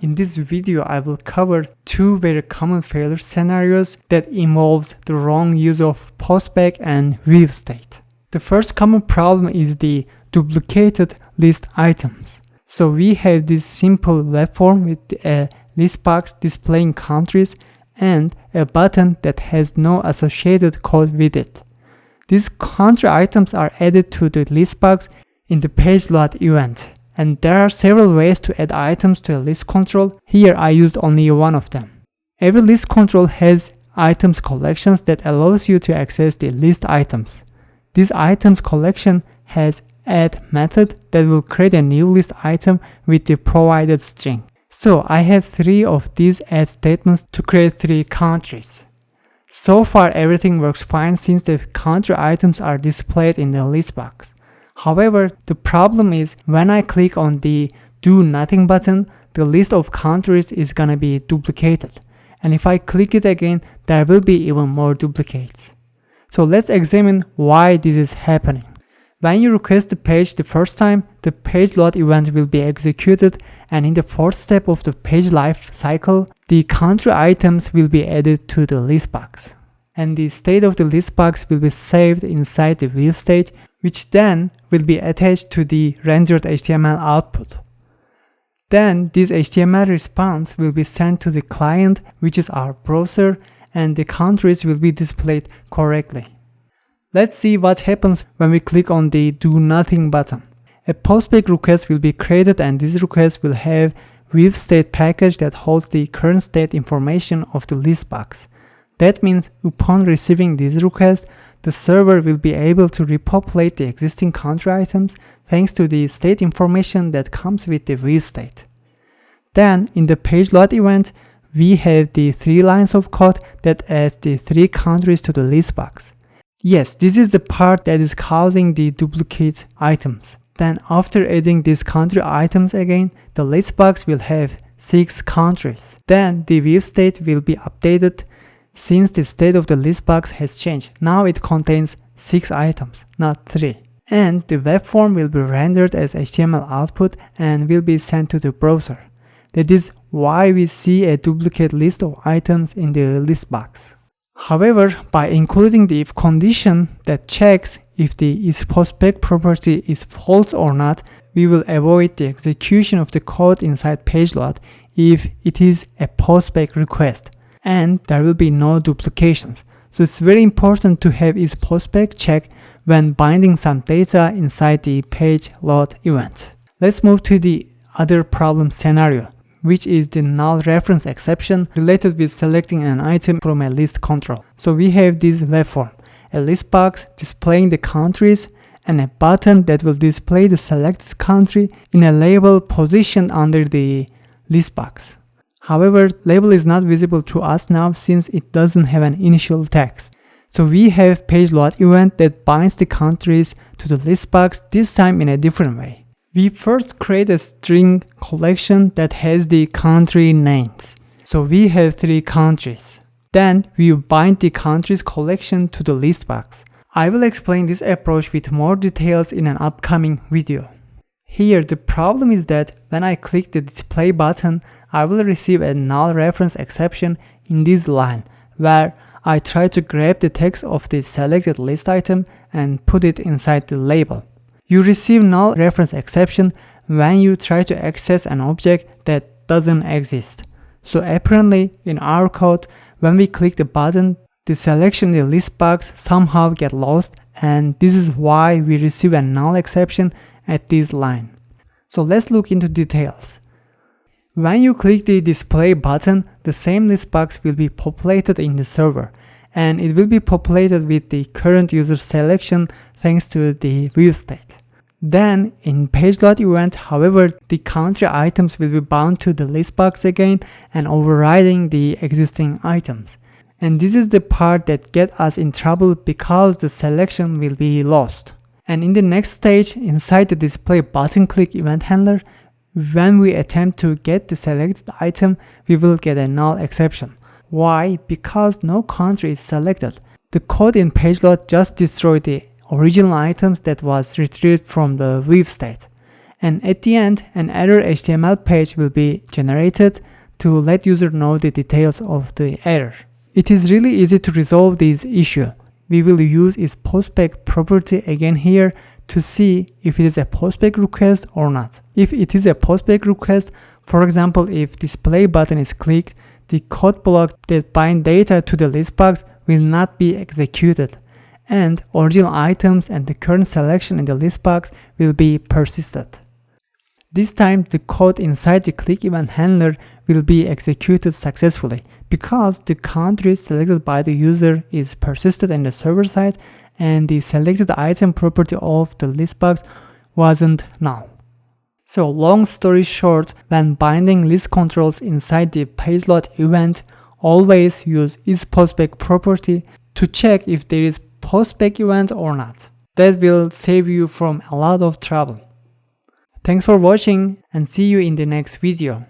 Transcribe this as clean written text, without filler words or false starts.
In this video, I will cover two very common failure scenarios that involves the wrong use of postback and view state. The first common problem is the duplicated list items. So we have this simple web form with a list box displaying countries and a button that has no associated code with it. These country items are added to the list box in the page load event. And there are several ways to add items to a list control. Here I used only one of them. Every list control has items collections that allows you to access the list items. This items collection has add method that will create a new list item with the provided string. So I have 3 of these add statements to create 3 countries. So far everything works fine since the country items are displayed in the list box. However, the problem is when I click on the do nothing button, the list of countries is gonna be duplicated. And if I click it again, there will be even more duplicates. So let's examine why this is happening. When you request the page the first time, the page load event will be executed, and in the fourth step of the page life cycle, the country items will be added to the list box. And the state of the list box will be saved inside the view state, which then will be attached to the rendered HTML output. Then this HTML response will be sent to the client, which is our browser, and the countries will be displayed correctly. Let's see what happens when we click on the do nothing button. A postback request will be created, and this request will have view state package that holds the current state information of the list box. That means upon receiving this request, the server will be able to repopulate the existing country items thanks to the state information that comes with the view state. Then in the page load event, we have the 3 lines of code that adds the 3 countries to the list box. Yes, this is the part that is causing the duplicate items. Then after adding these country items again, the list box will have 6 countries. Then the view state will be updated since the state of the list box has changed. Now it contains 6 items, not 3. And the web form will be rendered as HTML output and will be sent to the browser. That is why we see a duplicate list of items in the list box. However, by including the if condition that checks if the isPostback property is false or not, we will avoid the execution of the code inside page load if it is a postback request, and there will be no duplications. So it's very important to have isPostback check when binding some data inside the page load event. Let's move to the other problem scenario, which is the null reference exception related with selecting an item from a list control. So we have this web form, a list box displaying the countries, and a button that will display the selected country in a label positioned under the list box. However, label is not visible to us now since it doesn't have an initial text. So we have page load event that binds the countries to the list box, this time in a different way. We first create a string collection that has the country names. So we have 3 countries. Then we bind the countries collection to the list box. I will explain this approach with more details in an upcoming video. Here the problem is that when I click the display button, I will receive a null reference exception in this line where I try to grab the text of the selected list item and put it inside the label. You receive null reference exception when you try to access an object that doesn't exist. So apparently in our code, when we click the button, the selection in the list box somehow get lost, and this is why we receive a null exception at this line. So let's look into details. When you click the display button, the same list box will be populated in the server, and it will be populated with the current user selection thanks to the view state. Then in page load event, however, the country items will be bound to the list box again and overriding the existing items. And this is the part that gets us in trouble because the selection will be lost. And in the next stage, inside the display button click event handler, when we attempt to get the selected item, we will get a null exception. Why? Because no country is selected. The code in page load just destroyed the original items that was retrieved from the View state. And at the end, an error HTML page will be generated to let user know the details of the error. It is really easy to resolve this issue. We will use its postback property again here to see if it is a postback request or not. If it is a postback request, for example, if display button is clicked, the code block that binds data to the list box will not be executed, and original items and the current selection in the list box will be persisted. This time, the code inside the click event handler will be executed successfully because the country selected by the user is persisted in the server side and the selected item property of the list box wasn't null. So long story short, when binding list controls inside the pageLoad event, always use isPostback property to check if there is postback event or not. That will save you from a lot of trouble. Thanks for watching and see you in the next video.